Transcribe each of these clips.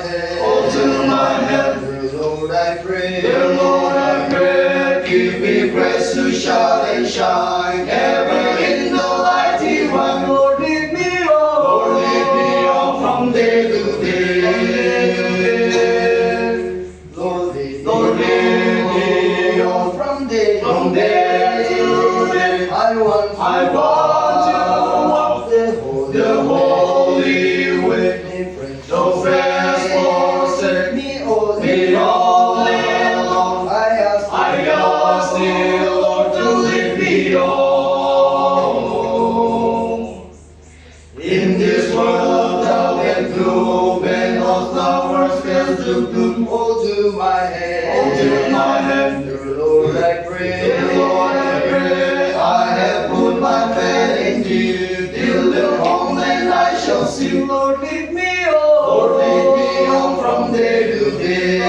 head. hold to my hand. Dear Lord, I pray. Dear Lord, I pray, give me grace to shout and shine, ever in the light divine. Lord, lead me on. Lord, lead me on from day to day. Lord, lead Lord, lead me on from day from day to day. I want I want to walk the holy way. No friends forsake Me all me all day long. I ask thee, Lord, to lead me on. In this world of doubt and gloom, and all flowers fail to bloom, hold to my hand. hold to my hand. Dear Lord, I pray. Dear Lord, I pray, I have put my faith in thee. Till the homeland I shall see. Lord, lead me on. Lord, lead me on from day to day.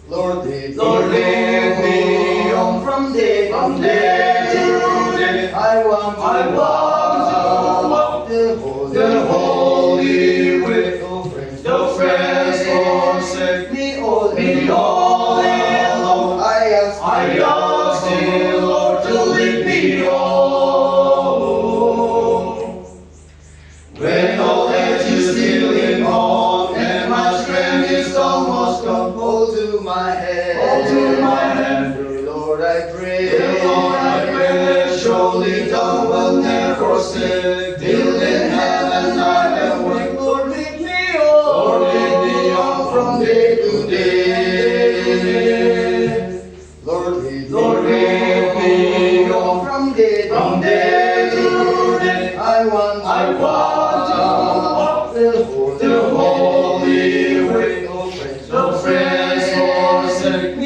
Lord, lead Lord, lead me on from day from day to day. I want to walk the the holy way. No friends, No friends forsake me all me all day long. I ask thee, Lord, to lead me on. When all age is stealing on, and my strength is almost gone, hold to my hand. hold to my hand. Dear Lord, I pray. Dear Lord, I pray, surely thou wilt never forsake. Till in heaven I am wake. Lord, lead me on. Lord, lead me on from day to day. Lord, Lord, lead me on from day from day to day. I want I want to walk the the holy way. No friends, No friends forsake me